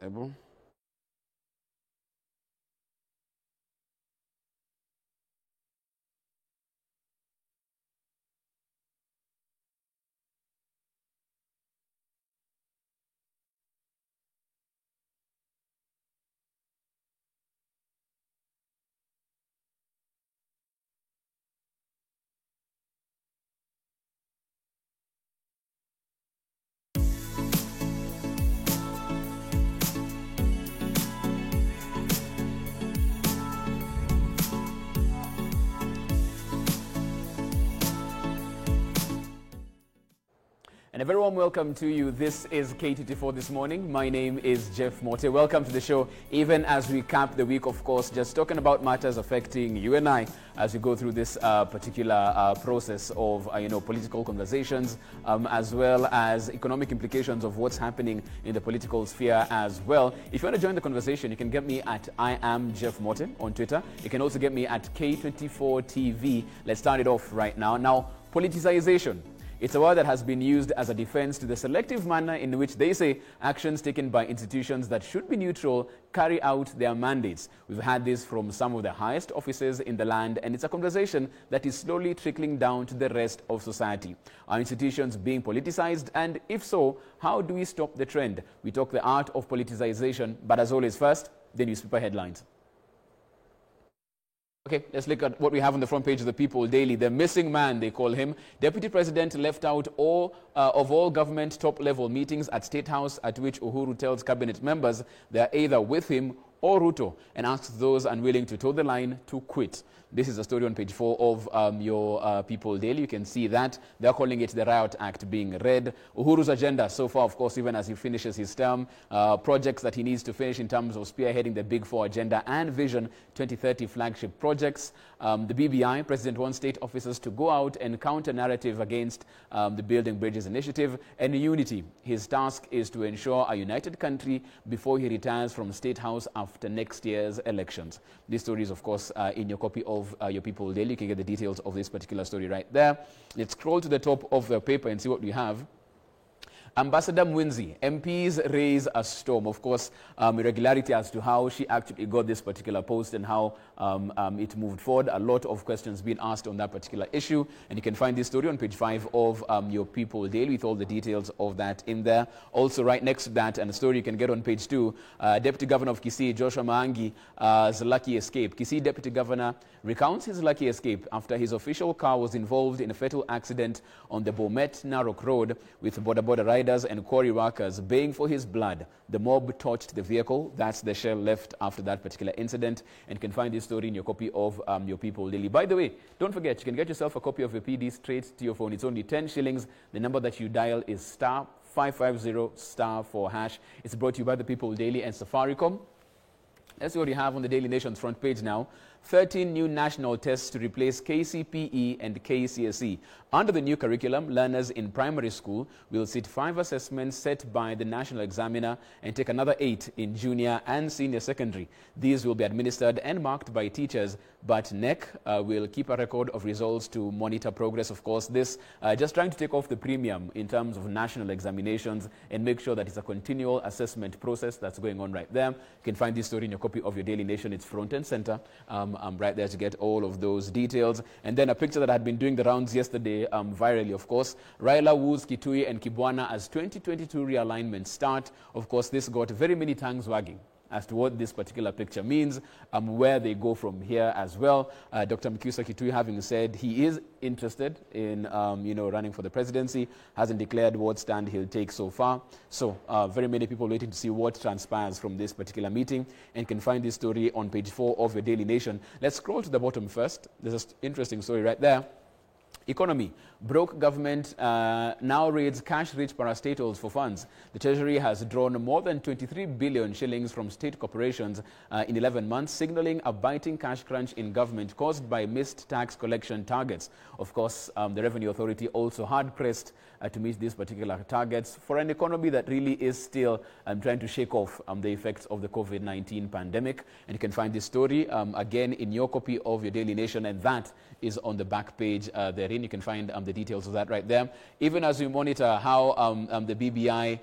Ebo. And a very warm welcome to you. This is K24 this morning. My name is Jeff Mote. Welcome to the show, even as we cap the week, of course, just talking about matters affecting you and I as we go through this particular process of, political conversations, as well as economic implications of what's happening in the political sphere as well. If you want to join the conversation, you can get me at I am Jeff Mote on Twitter. You can also get me at K24 TV. Let's start it off right now. Now, politicization. It's a word that has been used as a defense to the selective manner in which they say actions taken by institutions that should be neutral carry out their mandates. We've had this from some of the highest officers in the land, and it's a conversation that is slowly trickling down to the rest of society. Are institutions being politicized? And if so, how do we stop the trend? We talk the art of politicization, but as always, first, the newspaper headlines. Okay, let's look at what we have on the front page of the People Daily. The missing man, they call him. Deputy President left out of all government top-level meetings at State House, at which Uhuru tells cabinet members they are either with him or Ruto, and asks those unwilling to toe the line to quit. This is a story on page 4 of your People Daily. You can see that. They're calling it the Riot Act being read. Uhuru's agenda so far, of course, even as he finishes his term, projects that he needs to finish in terms of spearheading the Big Four agenda and Vision 2030 flagship projects. The BBI, President wants state officers to go out and counter narrative against the Building Bridges initiative and unity. His task is to ensure a united country before he retires from State House after next year's elections. This story is, of course, in your copy of your People Daily. You can get the details of this particular story right there. Let's scroll to the top of the paper and see what we have. Ambassador Mwinzi, MPs raise a storm. Of course, irregularity as to how she actually got this particular post and how it moved forward. A lot of questions being asked on that particular issue. And you can find this story on page 5 of your People Daily with all the details of that in there. Also, right next to that, and a story you can get on page 2, Deputy Governor of Kisii, Joshua Maangi's lucky escape. Kisii Deputy Governor recounts his lucky escape after his official car was involved in a fatal accident on the Bomet-Narok Road with border riders and quarry workers baying for his blood. The mob torched the vehicle. That's the shell left after that particular incident. And you can find this story in your copy of your People Daily. By the way, don't forget, you can get yourself a copy of your PD straight to your phone. It's only 10 shillings. The number that you dial is star 550 star 4 hash. It's brought to you by the People Daily and Safaricom. Let's see what you have on the Daily Nation's front page now. 13 new national tests to replace KCPE and KCSE. Under the new curriculum, learners in primary school will sit 5 assessments set by the national examiner and take another 8 in junior and senior secondary. These will be administered and marked by teachers, but NEC will keep a record of results to monitor progress. Of course, this just trying to take off the premium in terms of national examinations and make sure that it's a continual assessment process that's going on right there. You can find this story in your copy of your Daily Nation. It's front and center. I'm right there to get all of those details. And then a picture that had been doing the rounds yesterday, virally, of course. Raila woos Kitui and Kibwana as 2022 realignment start. Of course, this got very many tongues wagging as to what this particular picture means, where they go from here as well. Dr. Mkusa Kitui, having said he is interested in, running for the presidency, hasn't declared what stand he'll take so far. So very many people waiting to see what transpires from this particular meeting, and can find this story on page 4 of your Daily Nation. Let's scroll to the bottom first. There's an interesting story right there. Economy. Broke government now raids cash-rich parastatals for funds. The Treasury has drawn more than 23 billion shillings from state corporations in 11 months, signaling a biting cash crunch in government caused by missed tax collection targets. Of course, the Revenue Authority also hard-pressed to meet these particular targets for an economy that really is still trying to shake off the effects of the COVID-19 pandemic. And you can find this story again in your copy of your Daily Nation, and that is on the back page therein. You can find the details of that right there. Even as we monitor how the BBI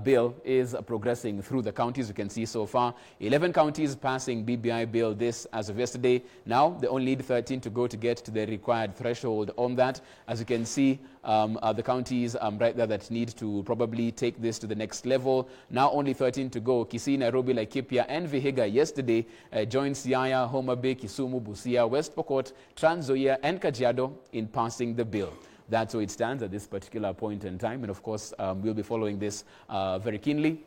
bill is progressing through the counties. You can see so far 11 counties passing BBI bill this as of yesterday. Now they only need 13 to go to get to the required threshold on that. As you can see, the counties right there that need to probably take this to the next level. Now only 13 to go. Kisii, Nairobi, Laikipia and Vihiga yesterday joined Siaya, Homa Bay, Kisumu, Busia, West Pokot, Trans Nzoia and Kajiado in passing the bill. That's how it stands at this particular point in time. And of course, we'll be following this very keenly.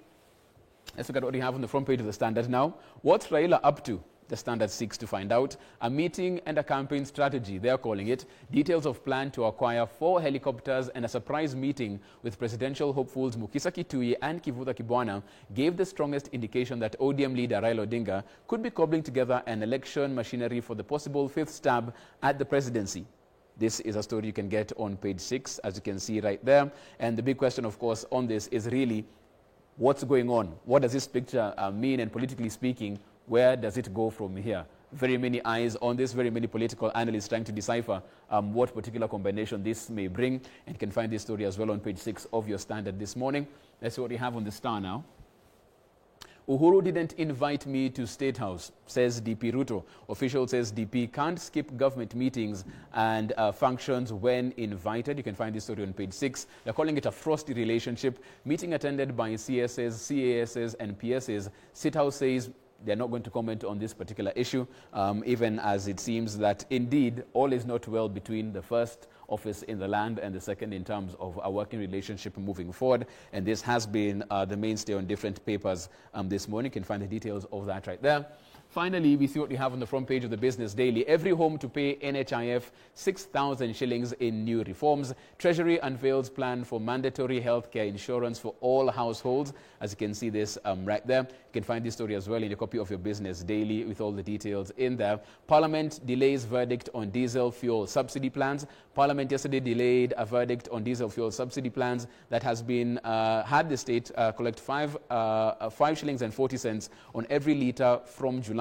Let's look at what we have on the front page of the Standard now. What's Raila up to? The Standard seeks to find out. A meeting and a campaign strategy, they're calling it. Details of plan to acquire 4 helicopters and a surprise meeting with presidential hopefuls Mukisa Kitui and Kivutha Kibwana gave the strongest indication that ODM leader Raila Odinga could be cobbling together an election machinery for the possible 5th stab at the presidency. This is a story you can get on page 6, as you can see right there. And the big question, of course, on this is really what's going on? What does this picture mean? And politically speaking, where does it go from here? Very many eyes on this, very many political analysts trying to decipher what particular combination this may bring. And you can find this story as well on page 6 of your Standard this morning. Let's see what we have on the Star now. Uhuru didn't invite me to State House, says DP Ruto. Official says DP can't skip government meetings and functions when invited. You can find this story on page 6. They're calling it a frosty relationship. Meeting attended by CSs, CASs and PSs. State House says they're not going to comment on this particular issue, even as it seems that indeed all is not well between the first office in the land and the second in terms of a working relationship moving forward. And this has been the mainstay on different papers this morning. You can find the details of that right there. Finally, we see what we have on the front page of the Business Daily. Every home to pay NHIF 6,000 shillings in new reforms. Treasury unveils plan for mandatory healthcare insurance for all households. As you can see this right there. You can find this story as well in a copy of your Business Daily with all the details in there. Parliament delays verdict on diesel fuel subsidy plans. Parliament yesterday delayed a verdict on diesel fuel subsidy plans that has been had the state collect 5 shillings and 40 cents on every litre from July.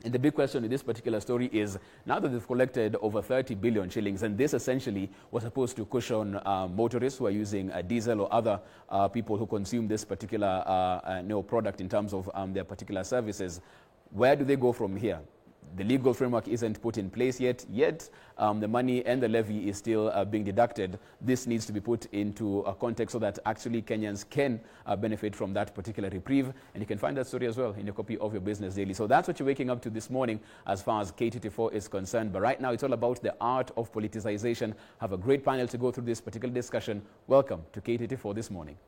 And the big question in this particular story is, now that they've collected over 30 billion shillings, and this essentially was supposed to cushion motorists who are using diesel or other people who consume this particular product in terms of their particular services, where do they go from here? The legal framework isn't put in place yet. The money and the levy is still being deducted. This needs to be put into a context so that actually Kenyans can benefit from that particular reprieve. And you can find that story as well in a copy of your Business Daily. So that's what you're waking up to this morning as far as KTT4 is concerned. But right now, it's all about the art of politicization. Have a great panel to go through this particular discussion. Welcome to KTT4 this morning.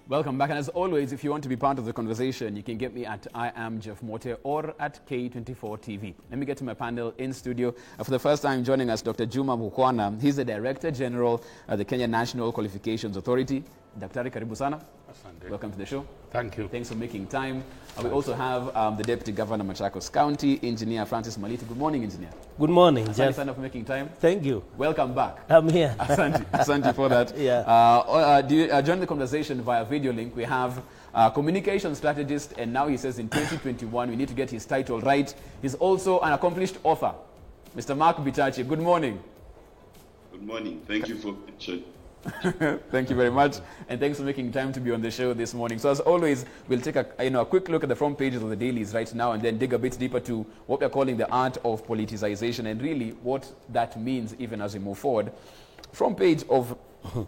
Welcome back, and as always, if you want to be part of the conversation, you can get me at I am Jeff Mote or at K24 TV. Let me get to my panel in studio. For the first time joining us, Dr. Juma Mukwana. He's the Director General at the Kenyan National Qualifications Authority. Daktari, karibu sana. Asante. Welcome to the show. Thank you. Thanks for making time. We also have the Deputy Governor Machakos County, Engineer Francis Maliti. Good morning, Engineer. Good morning, Asante Jeff. sana for making time. Thank you. Welcome back. I'm here. Asante for that. Yeah. Do you join the conversation via video link? We have communication strategist, and now he says in 2021 we need to get his title right. He's also an accomplished author, Mr. Mark Bitachi. Good morning. Good morning. Thank you for the show. Thank you very much, and thanks for making time to be on the show this morning. So as always, we'll take a quick look at the front pages of the dailies right now, and then dig a bit deeper to what we're calling the art of politicization, and really what that means even as we move forward. Front page of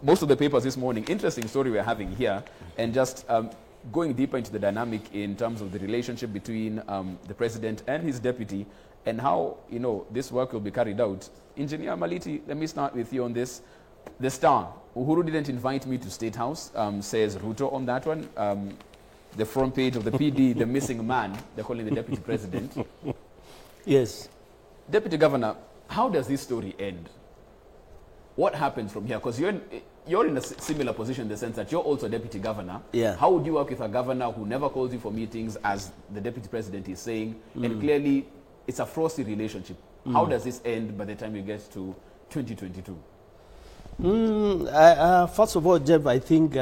most of the papers this morning, interesting story we're having here, and just going deeper into the dynamic in terms of the relationship between the president and his deputy, and how this work will be carried out. Engineer Maliti, let me start with you on this. The Star, Uhuru didn't invite me to State House, says Ruto on that one. The front page of the PD, the missing man, they're calling the deputy president. Yes. Deputy Governor, how does this story end? What happens from here? Because you're in a similar position in the sense that you're also deputy governor. Yeah. How would you work with a governor who never calls you for meetings, as the deputy president is saying, and clearly it's a frosty relationship? How does this end by the time you get to 2022? First of all, Jeff, I think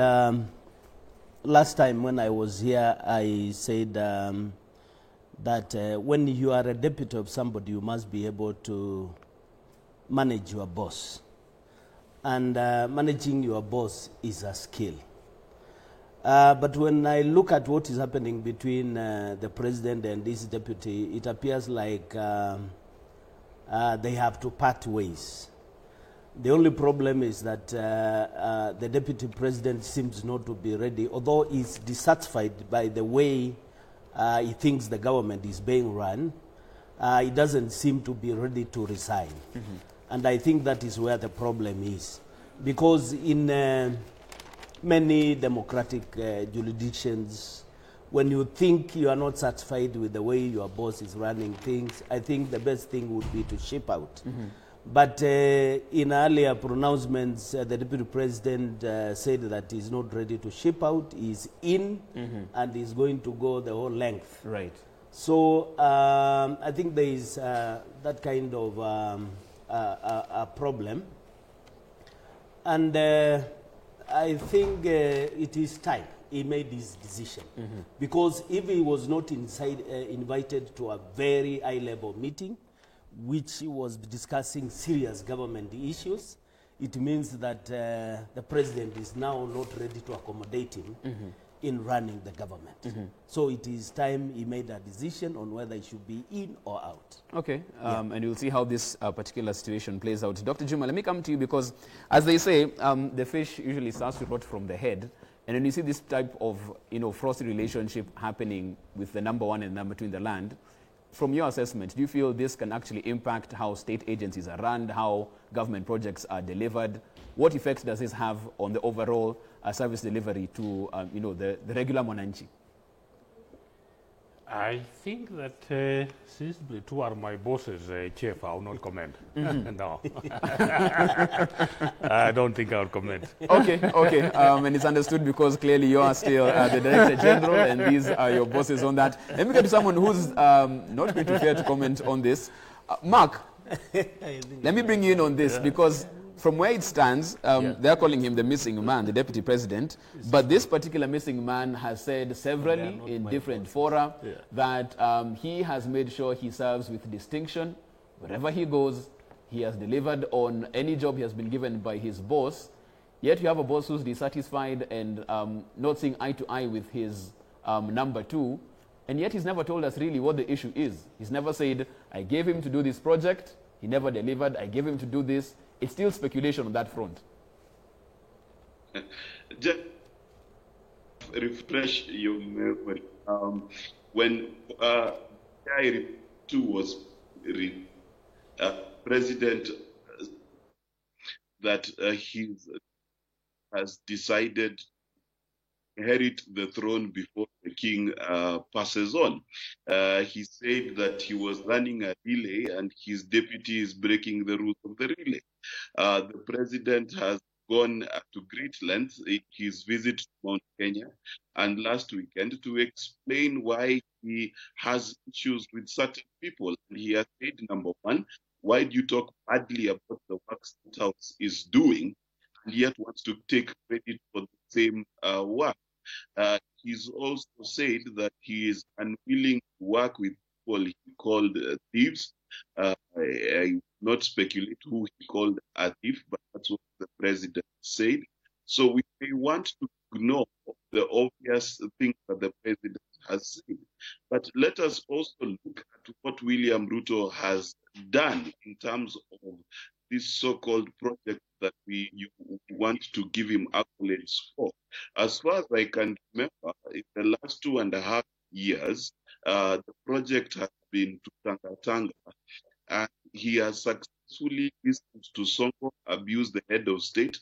last time when I was here, I said that when you are a deputy of somebody, you must be able to manage your boss. And managing your boss is a skill. But when I look at what is happening between the president and this deputy, it appears like they have to part ways. The only problem is that the deputy president seems not to be ready, although he's dissatisfied by the way he thinks the government is being run. He doesn't seem to be ready to resign. And I think that is where the problem is. Because in many democratic jurisdictions, when you think you are not satisfied with the way your boss is running things, I think the best thing would be to ship out. But in earlier pronouncements, the deputy president said that he's not ready to ship out, he's in, and he's going to go the whole length. Right. So I think there is that kind of a problem. And I think it is time he made his decision. Because if he was not invited to a very high-level meeting, which was discussing serious government issues, it means that the president is now not ready to accommodate him in running the government. So it is time he made a decision on whether he should be in or out. Okay, and you'll see how this particular situation plays out. Dr. Juma, let me come to you because, as they say, the fish usually starts to rot from the head. And when you see this type of, frosty relationship happening with the number one and number two in the land, from your assessment, do you feel this can actually impact how state agencies are run, how government projects are delivered? What effect does this have on the overall service delivery to, the regular Mwananchi? I think that since the two are my bosses, Chief, I will not comment. No. I don't think I will comment. Okay. And it's understood because clearly you are still the Director General and these are your bosses on that. Let me get to someone who's not going to fear to comment on this. Mark, let me bring you in on this because from where it stands, they're calling him the missing man, the deputy president. But this particular missing man has said severally in different fora that he has made sure he serves with distinction. Wherever he goes, he has delivered on any job he has been given by his boss. Yet you have a boss who's dissatisfied and not seeing eye to eye with his number two. And yet he's never told us really what the issue is. He's never said, I gave him to do this project. He never delivered. I gave him to do this. It's still speculation on that front. Just refresh your memory. When I was president, that he has decided to inherit the throne before the king passes on. He said that he was running a relay and his deputy is breaking the rules of the relay. The president has gone to great lengths in his visit to Mount Kenya and last weekend to explain why he has issues with certain people. And he has said, number one, why do you talk badly about the work State House is doing and yet wants to take credit for the same work? He's also said that he is unwilling to work with people he called thieves. I will not speculate who he called a thief, but that's what the president said. So we may want to ignore the obvious things that the president has said. But let us also look at what William Ruto has done in terms of this so-called project that you want to give him accolades for. As far as I can remember, in the last 2.5 years, the project has been to Tanga, and he has successfully listened to Sonko abuse the head of state,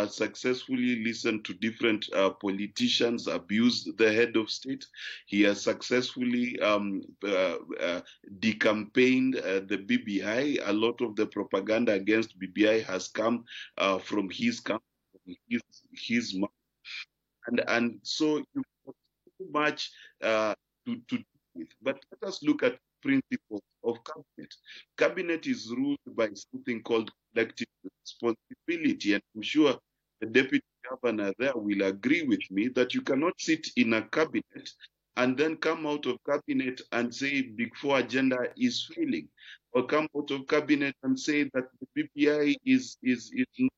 successfully listened to different politicians abuse the head of state. He has successfully decampaigned the BBI. A lot of the propaganda against BBI has come from his camp, from his mouth. And so you have too much to do with. But let us look at principles of cabinet. Cabinet is ruled by something called collective responsibility, and I'm sure the deputy governor there will agree with me that you cannot sit in a cabinet and then come out of cabinet and say Big Four agenda is failing, or come out of cabinet and say that the BPI is not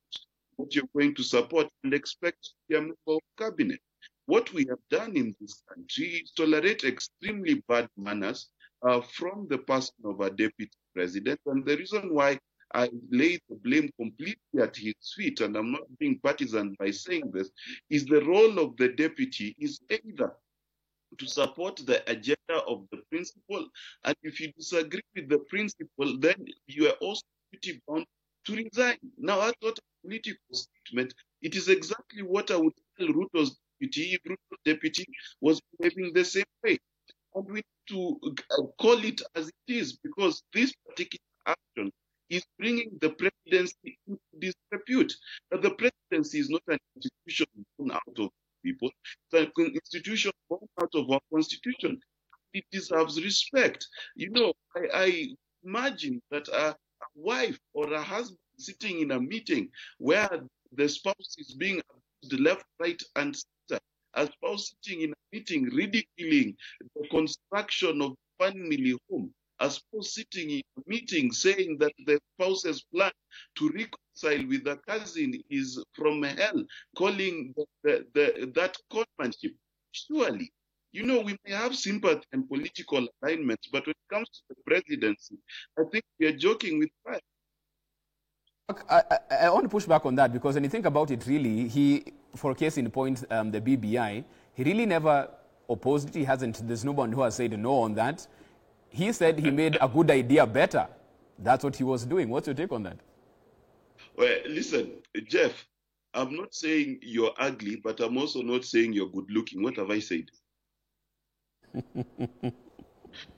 what you're going to support and expect to be a member of cabinet. What we have done in this country is tolerate extremely bad manners from the person of a deputy president. And the reason why I lay the blame completely at his feet, and I'm not being partisan by saying this, is the role of the deputy is either to support the agenda of the principal, and if you disagree with the principal, then you are also duty bound to resign. Now, that's not a political statement. It is exactly what I would tell Ruto's deputy if Ruto's deputy was behaving the same way. And we need to call it as it is, because this particular action is bringing the presidency into disrepute. But the presidency is not an institution born out of people. It's an institution born out of our constitution. It deserves respect. You know, I imagine that a wife or a husband sitting in a meeting where the spouse is being abused left, right, and center, a spouse sitting in a meeting ridiculing the construction of family home, a spouse sitting in a meeting saying that the spouse's plan to reconcile with a cousin is from hell, calling that conmanship. Surely, you know, we may have sympathy and political alignments, but when it comes to the presidency, I think we are joking with fire. I want to push back on that, because when you think about it, really, he, for a case in point, the BBI, he really never opposed it. He hasn't, there's no one who has said no on that. He said he made a good idea better. That's what he was doing. What's your take on that? Well, listen, Jeff, I'm not saying you're ugly, but I'm also not saying you're good looking. What have I said?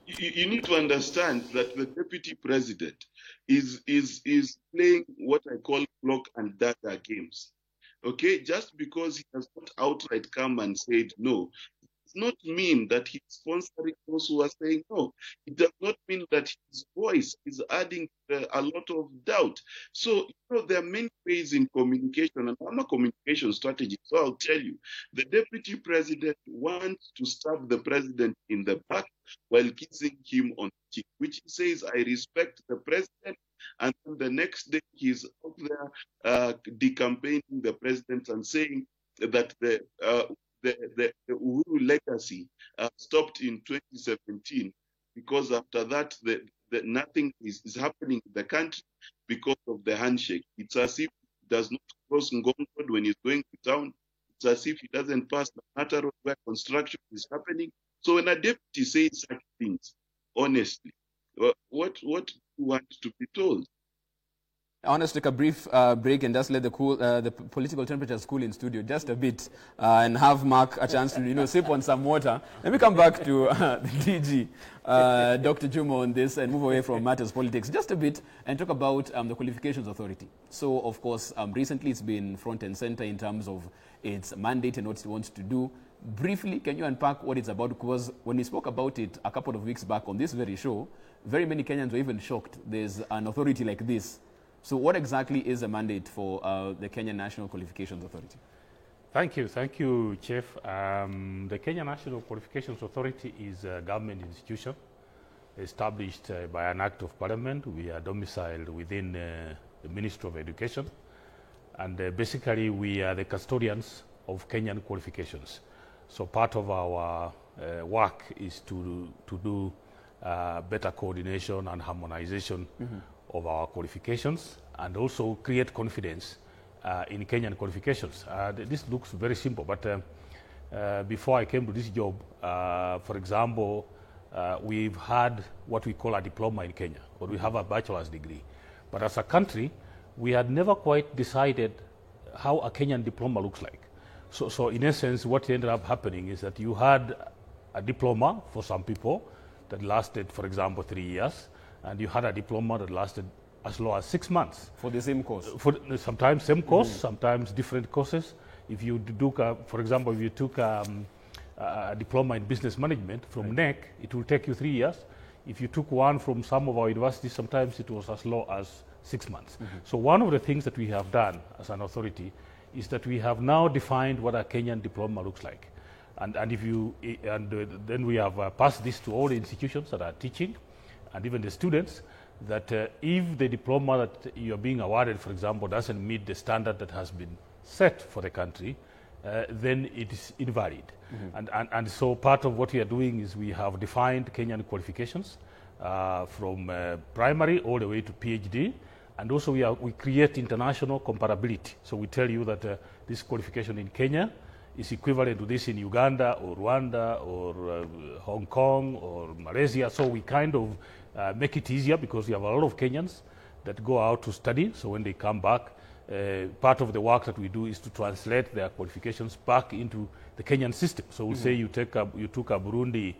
You need to understand that the deputy president is playing what I call cloak and dagger games. Okay, just because he has not outright come and said no, it does not mean that he's sponsoring those who are saying no. It does not mean that his voice is adding a lot of doubt. So, you know, there are many ways in communication, and I'm a communication strategist, so I'll tell you, the deputy president wants to stab the president in the back while kissing him on the cheek, which he says, I respect the president, and then the next day he's out there decampaigning the president and saying that the Uhuru legacy stopped in 2017, because after that nothing is happening in the country because of the handshake. It's as if he does not cross Ngong Road when he's going to town. It's as if he doesn't pass the Matter Road where construction is happening. So when a deputy says such things, honestly, what do you want to be told? I want us to take a brief break and just let the political temperatures cool in studio just a bit, and have Mark a chance to sip on some water. Let me come back to the DG, Dr. Juma, on this, and move away from matters politics just a bit and talk about the Qualifications Authority. So, of course, recently it's been front and center in terms of its mandate and what it wants to do. Briefly, can you unpack what it's about? Because when we spoke about it a couple of weeks back on this very show, very many Kenyans were even shocked there's an authority like this. So what exactly is the mandate for the Kenya National Qualifications Authority? Thank you, Chief. The Kenya National Qualifications Authority is a government institution established by an act of parliament. We are domiciled within the Ministry of Education, and basically we are the custodians of Kenyan qualifications. So part of our work is to do better coordination and harmonization of our qualifications, and also create confidence in Kenyan qualifications. This looks very simple, but before I came to this job, for example, we've had what we call a diploma in Kenya, or we have a bachelor's degree. But as a country, we had never quite decided how a Kenyan diploma looks like. So in essence, what ended up happening is that you had a diploma for some people that lasted, for example, 3 years, and you had a diploma that lasted as low as 6 months. For the same course? For sometimes same course, sometimes different courses. If you took, for example, if you took a diploma in business management from NEC, it will take you 3 years. if you took one from some of our universities, sometimes it was as low as 6 months. So one of the things that we have done as an authority is that we have now defined what a Kenyan diploma looks like. And then we have passed this to all the institutions that are teaching and even the students, that if the diploma that you're being awarded, for example, doesn't meet the standard that has been set for the country, then it is invalid. And so part of what we are doing is we have defined Kenyan qualifications from primary all the way to PhD, and also we create international comparability. So we tell you that this qualification in Kenya is equivalent to this in Uganda or Rwanda or Hong Kong or Malaysia. So we kind of make it easier, because we have a lot of Kenyans that go out to study. So when they come back, part of the work that we do is to translate their qualifications back into the Kenyan system. So we'll say you took a Burundi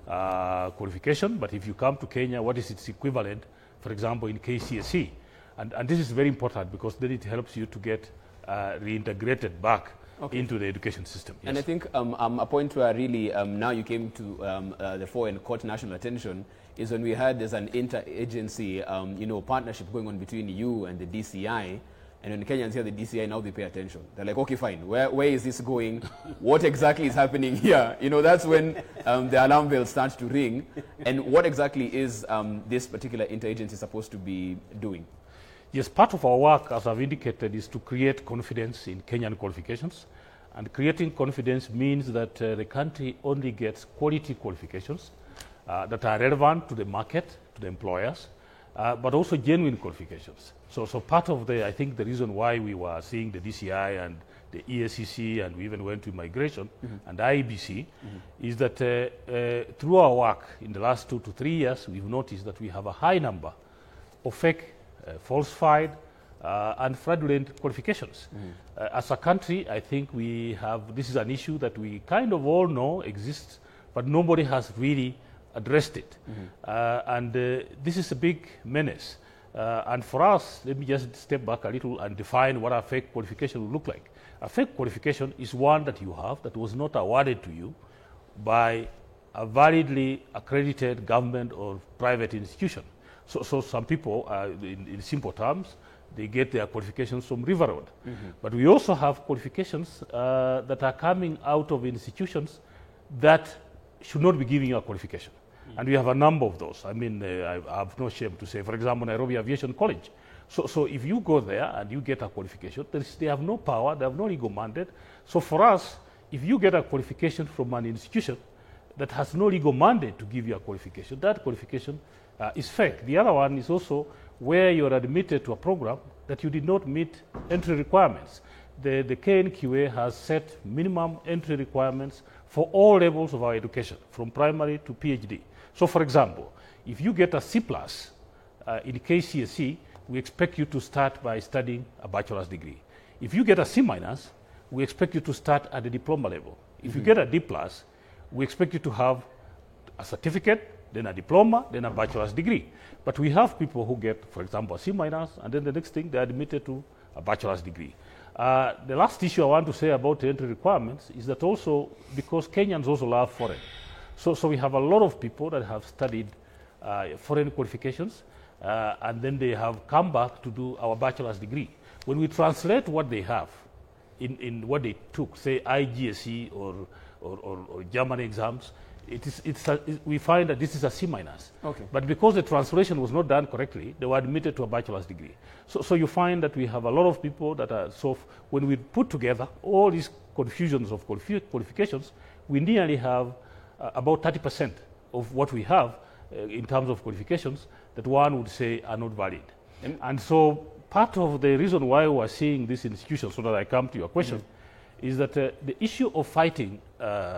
qualification, but if you come to Kenya, what is its equivalent, for example, in KCSE? And this is very important, because then it helps you to get reintegrated back into the education system. Yes. And I think a point where really now you came to the fore and caught national attention is when we had there's an interagency partnership going on between you and the DCI. And when Kenyans hear the DCI, now they pay attention. They're like, okay, fine, where is this going? What exactly is happening here? That's when the alarm bells start to ring. And what exactly is this particular interagency supposed to be doing? Yes, part of our work, as I've indicated, is to create confidence in Kenyan qualifications. And creating confidence means that the country only gets quality qualifications that are relevant to the market, to the employers, but also genuine qualifications. So part of I think the reason why we were seeing the DCI and the ESCC, and we even went to immigration and IEBC, is that through our work in the last 2 to 3 years, we've noticed that we have a high number of fake, falsified, and fraudulent qualifications. As a country, I think this is an issue that we kind of all know exists, but nobody has really addressed it. And this is a big menace. And for us, let me just step back a little and define what a fake qualification will look like. A fake qualification is one that you have that was not awarded to you by a validly accredited government or private institution. So some people, in simple terms, they get their qualifications from River Road. But we also have qualifications that are coming out of institutions that should not be giving you a qualification. And we have a number of those. I mean, I have no shame to say, for example, Nairobi Aviation College. So if you go there and you get a qualification, they have no power, they have no legal mandate. So for us, if you get a qualification from an institution that has no legal mandate to give you a qualification, that qualification is fake. The other one is also where you're admitted to a program that you did not meet entry requirements. The KNQA has set minimum entry requirements for all levels of our education, from primary to PhD. So for example, if you get a C+ in KCSE, we expect you to start by studying a bachelor's degree. If you get a C-, we expect you to start at the diploma level. If you get a D+, we expect you to have a certificate, then a diploma, then a bachelor's degree. But we have people who get, for example, a C-, and then the next thing, they're admitted to a bachelor's degree. The last issue I want to say about the entry requirements is that also, because Kenyans also love foreign. So we have a lot of people that have studied foreign qualifications, and then they have come back to do our bachelor's degree. When we translate what they have in what they took, say IGSE or German exams, we find that this is a C-. Okay. But because the translation was not done correctly, they were admitted to a bachelor's degree. So you find that we have a lot of people that are, when we put together all these confusions of qualifications, we nearly have about 30% of what we have in terms of qualifications that one would say are not valid. And so part of the reason why we are seeing these institutions, so that I come to your question, is that the issue of fighting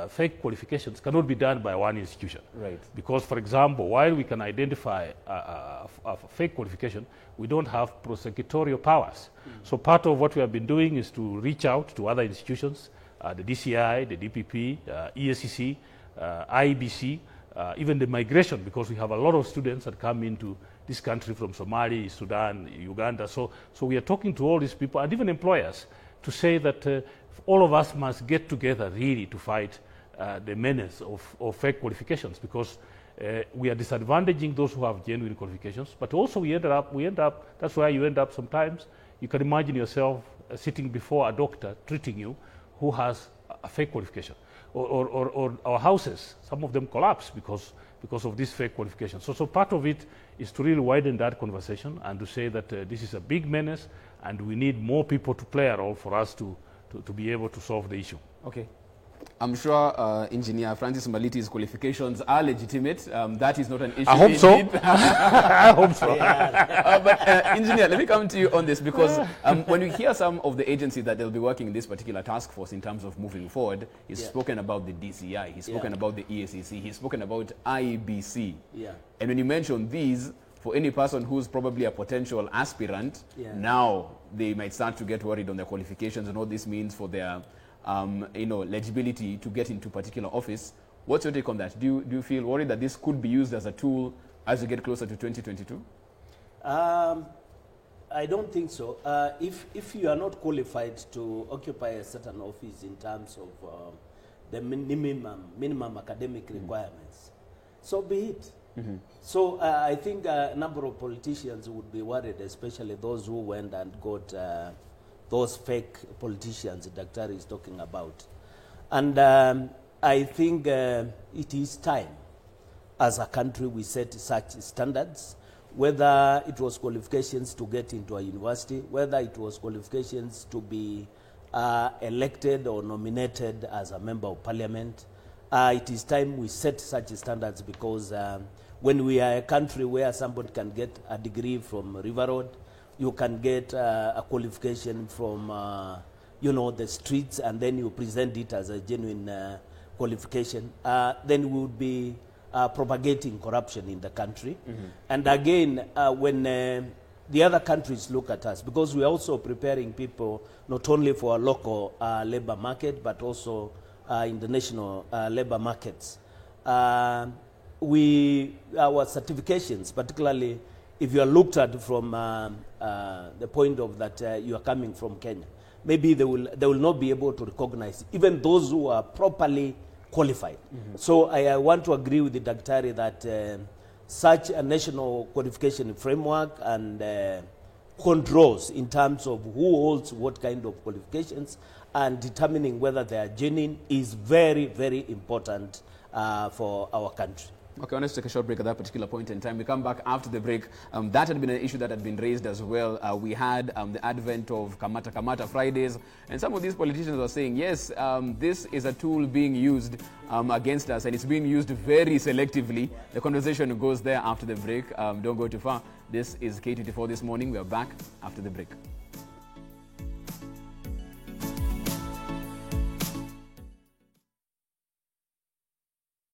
fake qualifications cannot be done by one institution. Right. Because, for example, while we can identify a fake qualification, we don't have prosecutorial powers. So part of what we have been doing is to reach out to other institutions, the DCI, the DPP, ESCC, IEBC, even the migration, because we have a lot of students that come into this country from Somalia, Sudan, Uganda. So we are talking to all these people and even employers to say that all of us must get together really to fight the menace of fake qualifications, because we are disadvantaging those who have genuine qualifications, but also we end up, that's why you end up sometimes, you can imagine yourself sitting before a doctor treating you who has a fake qualification. Or our houses, some of them collapse because of this fake qualification. So part of it is to really widen that conversation and to say that this is a big menace and we need more people to play a role for us to be able to solve the issue. Okay. I'm sure Engineer Francis Maliti's qualifications are legitimate. That is not an issue. I hope so. I hope so. But Engineer, let me come to you on this, because when you hear some of the agencies that they'll be working in this particular task force in terms of moving forward, he's spoken about the DCI, he's spoken about the EACC, he's spoken about IBC. And when you mention these, for any person who's probably a potential aspirant, now they might start to get worried on their qualifications and what this means for their legibility to get into particular office. What's your take on that? Do you feel worried that this could be used as a tool as we get closer to 2022? I don't think so. If you are not qualified to occupy a certain office in terms of the minimum academic requirements, so be it. So I think a number of politicians would be worried, especially those who went and got those fake politicians that Dr. is talking about. And I think it is time, as a country, we set such standards, whether it was qualifications to get into a university, whether it was qualifications to be elected or nominated as a member of parliament. It is time we set such standards, because when we are a country where somebody can get a degree from River Road, you can get a qualification from, the streets, and then you present it as a genuine qualification, then we would be propagating corruption in the country. And again, when the other countries look at us, because we are also preparing people not only for a local labor market, but also in the national labor markets. Our certifications, particularly if you are looked at from the point of that you are coming from Kenya, maybe they will not be able to recognize even those who are properly qualified. So I want to agree with the Daktari that such a national qualification framework and controls in terms of who holds what kind of qualifications and determining whether they are genuine is very, very important for our country. Okay, let's take a short break at that particular point in time. We come back after the break. That had been an issue that had been raised as well. We had the advent of Kamata Fridays, and some of these politicians were saying, yes, this is a tool being used against us, and it's being used very selectively. The conversation goes there after the break. Don't go too far. This is K24 This Morning. We are back after the break.